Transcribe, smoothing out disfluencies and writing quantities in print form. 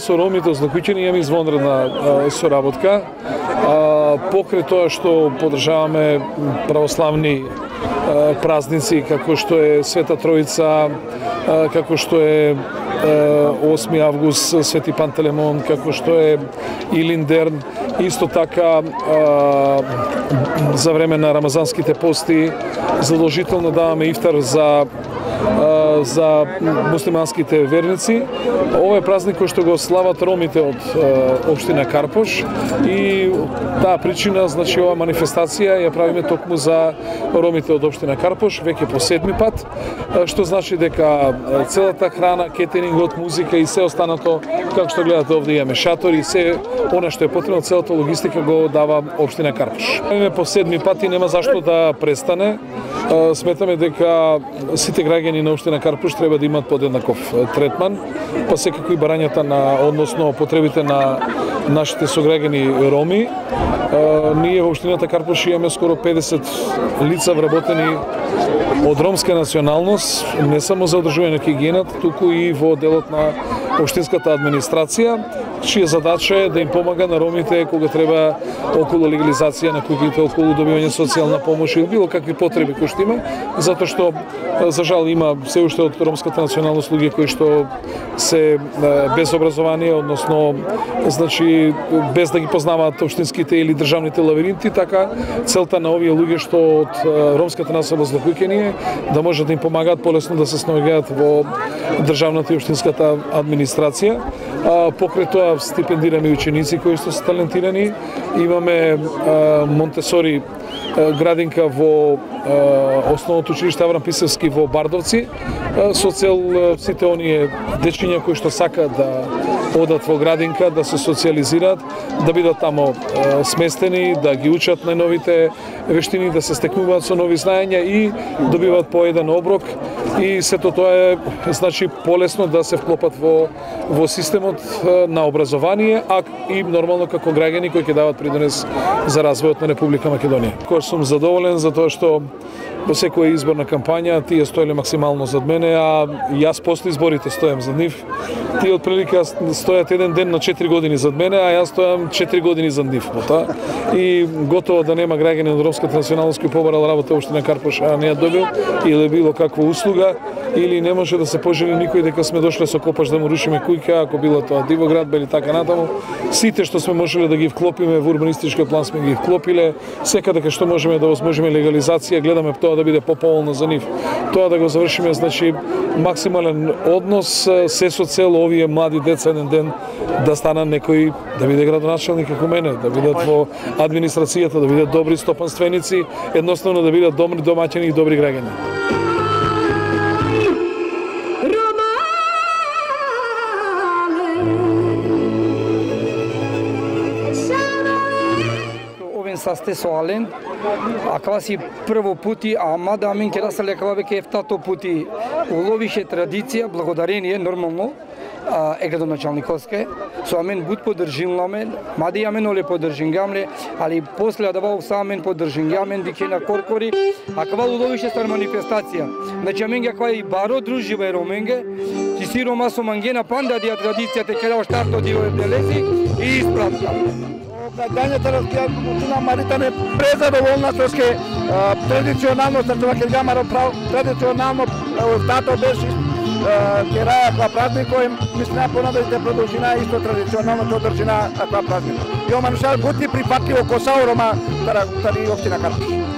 со ромите Златоуќани имаме извонредна соработка. Покрај тоа што подржаваме православни празници како што е Света Троица, како што е 8 август Свети Пантелеймон, како што е Илиндерн, исто така за време на рамазанските пости задолжително даваме ифтар за муслиманските верници. Ова е празник кој што го слават ромите од општина Карпош и таа причина, значи ова манифестација ја правиме токму за ромите од општина Карпош веќе по 7 пат, што значи дека целата храна, кетерингот, музика и се останато, како што гледате овде имаме шатори, се она што е потребно, целата логистика го дава општина Карпош. Правиме по 7 пат и нема зашто да престане. Сметаме дека сите граѓани на општина Карпош треба да имат подеднаков третман, па секако и барањата односно потребите на нашите сограѓани роми. Ние во општината Карпош имаме скоро 50 лица вработени од ромска националност, не само за одржување на хигиената, туку и во делот на општинската администрација, чија задача е да им помага на ромите кога треба околу легализација на куќите, околу добивање социјална помош или било какви потреби кои што има, затоа што за жал има се уште од ромската националност луѓе кои што се без образование, односно значи без да ги познаваат општинските или државните лабиринти, така целта на овие луѓе што од ромската населба Златоуќани е да можат да им помагаат полесно да се снаоѓаат во државната и општинската администрација. Покрај тоа стипендираме ученици кои што се талентирани. Имаме Монтесори градинка во основното училиште Аврам Писевски во Бардовци со цел сите оние дечиња кои што сакаат да одат во градинка, да се социјализираат, да бидат тамо сместени, да ги учат најновите вештини, да се стекнуваат со нови знаења и добиваат по еден оброк и сето тоа е значи полесно да се вклопат во системот на образование, а и нормално како граѓани кои ќе дават придонес за развојот на Република Македонија. Кој сум задоволен за тоа што во секоја изборна кампања тие стоеле максимално зад мене, а јас после изборите стојам зад нив. Тие отприлика стојат еден ден на 4 години зад мене, а јас стојам 4 години зад нив. И готово да нема граѓани од ромската националност кој побарал работа општина Карпош, а не ја добил или било каква услуга, или не може да се пожели никој дека сме дошле со копаш да му рушиме куќа, ако било тоа Дивоград или така натаму. Сите што сме можеле да ги вклопиме во урбанистичкиот план сме ги вклопиле. Секаде кај што можеме да возможиме легализација, гледаме тоа да биде поповолно за нив. Тоа да го завршиме, значи максимален однос, се со цел овие млади деца еден ден да станат некои, да биде градоначалник како мене, да бидат во администрацијата, да бидат добри стопанственици, едноставно да бидат добри домаќини и добри граѓани. Састе со Ален, а кваси прво пути, а мада амин ке расале кава веќе ефтато пути уловише традиција, благодарение нормално е градоначалниковске, со амен буд поддржинламе, мади амен оле поддржингамле, али после да бау самен поддржингамен дике на коркори, а кава уловише стар манифестација. Значи амен га ква и баро дружива е роменге, ти си рома со мангена панда дија традицијата кера штарто дио евделези и испратка. Граѓаните разбираат на Марита не презадоволна што ке традиционално се тоа ќе гамаро традиционално тато беше ќе раја која празник кој мислена понадалите продолжина исто традиционално тоа држина која празник. И оманушар бути прифатливо косао рома тари општина Карпош.